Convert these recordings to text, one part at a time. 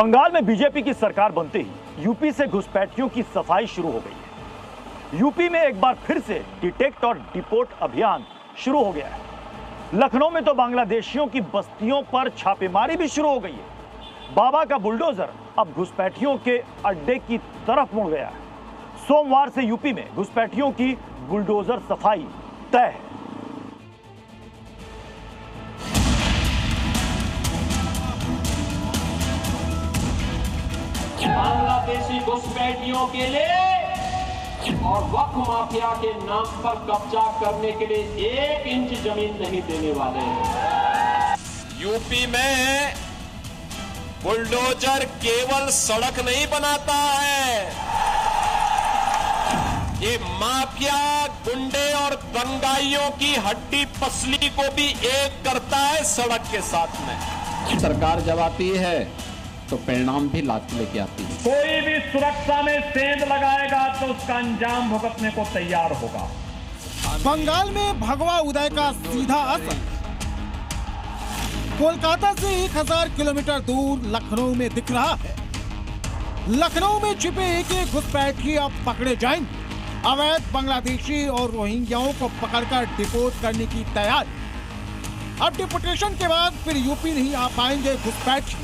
बंगाल में बीजेपी की सरकार बनते ही यूपी से घुसपैठियों की सफाई शुरू हो गई है। यूपी में एक बार फिर से डिटेक्ट और डिपोर्ट अभियान शुरू हो गया है। लखनऊ में तो बांग्लादेशियों की बस्तियों पर छापेमारी भी शुरू हो गई है। बाबा का बुलडोजर अब घुसपैठियों के अड्डे की तरफ मुड़ गया है। सोमवार से यूपी में घुसपैठियों की बुलडोजर सफाई तय है। बांग्लादेशी घुसपैठियों के लिए और वक्फ माफिया के नाम पर कब्जा करने के लिए 1 इंच जमीन नहीं देने वाले हैं। यूपी में बुलडोजर केवल सड़क नहीं बनाता है, ये माफिया, गुंडे और दंगाइयों की हड्डी पसली को भी एक करता है सड़क के साथ में। सरकार जब आती है तो परिणाम भी लात लेके आती है। कोई भी सुरक्षा में सेंध लगाएगा तो उसका अंजाम भुगतने को तैयार होगा। बंगाल में भगवा उदय का सीधा असर कोलकाता से 1000 किलोमीटर दूर लखनऊ में दिख रहा है। लखनऊ में छिपे एक घुसपैठी अब पकड़े जाएंगे। अवैध बांग्लादेशी और रोहिंग्याओं को पकड़कर डिपोर्ट करने की तैयारी। अब डिपोर्टेशन के बाद फिर यूपी नहीं आ पाएंगे घुसपैठी।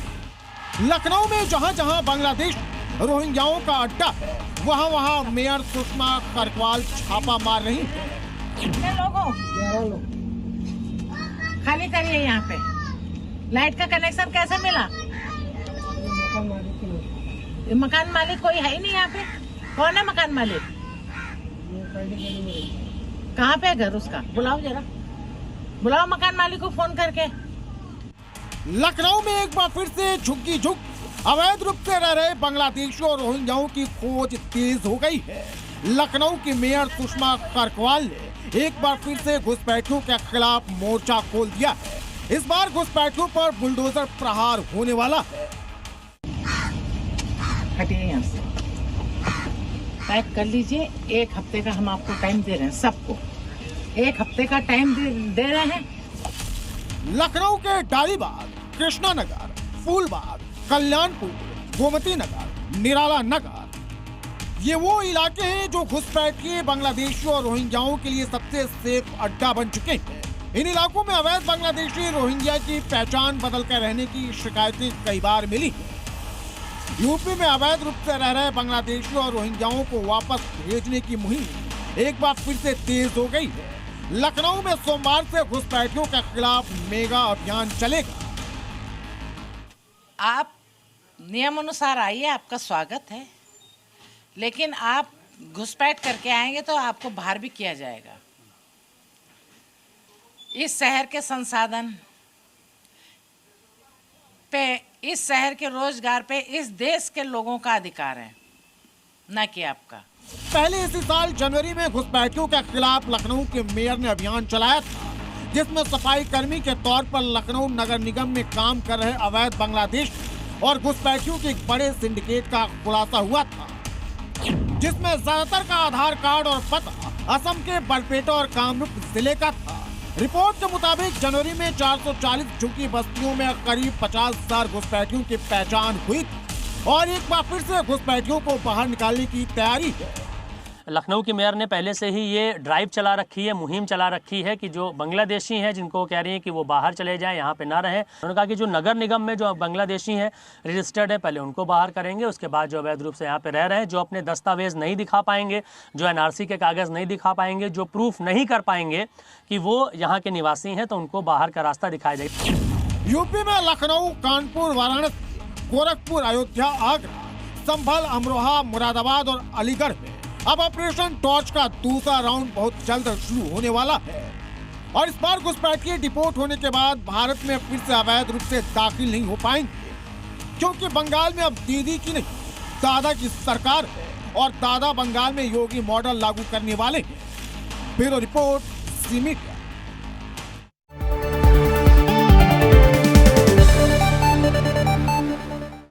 लखनऊ में जहां जहां बांग्लादेश रोहिंग्याओं का अड्डा है, वहां वहां मेयर सुषमा करकवाल छापा मार रही है। कितने लोगों? 11 लोग। खाली करिए यहाँ पे। लाइट का कनेक्शन कैसे मिला? मकान मालिक कोई है ही नहीं यहाँ पे। कौन है मकान मालिक? कहाँ पे है घर उसका? बुलाओ जरा, बुलाओ मकान मालिक को फोन करके। लखनऊ में एक बार फिर से झुग्गी झुग अवैध रूप से रह रहे बांग्लादेशियों और रोहिंग्याओं की खोज तेज हो गई है। लखनऊ की मेयर सुषमा करकवाल ने एक बार फिर से घुसपैठियों के खिलाफ मोर्चा खोल दिया है। इस बार घुसपैठियों पर बुलडोजर प्रहार होने वाला है। हटिए यहाँ से, पैक कर लीजिए। 1 हफ्ते का हम आपको टाइम दे रहे हैं, सबको 1 हफ्ते का टाइम दे रहे हैं। लखनऊ के डालीबाग, कृष्णा नगर, फूलबाग, कल्याणपुर, गोमती नगर, निराला नगर, ये वो इलाके हैं जो घुसपैठिए बांग्लादेशियों और रोहिंग्याओं के लिए सबसे सेफ अड्डा बन चुके हैं। इन इलाकों में अवैध बांग्लादेशी रोहिंग्या की पहचान बदल कर रहने की शिकायतें कई बार मिली हैं। यूपी में अवैध रूप से रह रहे बांग्लादेशियों और रोहिंग्याओं को वापस भेजने की मुहिम एक बार फिर से तेज हो गई है। लखनऊ में सोमवार से घुसपैठियों के खिलाफ मेगा अभियान चलेगा। आप नियम अनुसार आइए, आपका स्वागत है, लेकिन आप घुसपैठ करके आएंगे तो आपको बाहर भी किया जाएगा। इस शहर के संसाधन पे, इस शहर के रोजगार पे इस देश के लोगों का अधिकार है, न कि आपका। पहले इसी साल जनवरी में घुसपैठियों के खिलाफ लखनऊ के मेयर ने अभियान चलाया था, जिसमें सफाई कर्मी के तौर पर लखनऊ नगर निगम में काम कर रहे अवैध बांग्लादेश और घुसपैठियों के एक बड़े सिंडिकेट का खुलासा हुआ था, जिसमें ज्यादातर का आधार कार्ड और पता असम के बरपेटा और कामरूप जिले का था। रिपोर्ट के मुताबिक जनवरी में 440 झुग्गी बस्तियों में करीब 50,000 घुसपैठियों की पहचान हुई थी और एक बार फिर से घुसपैठियों को बाहर निकालने की तैयारी है। लखनऊ के मेयर ने पहले से ही ये ड्राइव चला रखी है, मुहिम चला रखी है कि जो बांग्लादेशी हैं, जिनको कह रही हैं कि वो बाहर चले जाएं, यहाँ पे ना रहें। उन्होंने कहा कि जो नगर निगम में जो बांग्लादेशी हैं, रजिस्टर्ड है, पहले उनको बाहर करेंगे, उसके बाद जो अवैध रूप से यहाँ पे रह रहे हैं, जो अपने दस्तावेज नहीं दिखा पाएंगे, जो NRC के कागज़ नहीं दिखा पाएंगे, जो प्रूफ नहीं कर पाएंगे कि वो यहाँ के निवासी हैं, तो उनको बाहर का रास्ता दिखाया जाएगा। यूपी में लखनऊ, कानपुर, वाराणसी, गोरखपुर, अयोध्या, आगरा, संभल, अमरोहा, मुरादाबाद और अलीगढ़ में अब ऑपरेशन टॉर्च का दूसरा राउंड बहुत जल्द शुरू होने वाला है। और इस बार घुसपैठिए डिपोर्ट होने के बाद भारत में फिर से अवैध रूप से दाखिल नहीं हो पाएंगे, क्योंकि बंगाल में अब दीदी की नहीं, दादा की सरकार है और दादा बंगाल में योगी मॉडल लागू करने वाले हैं। Bureau report, C media.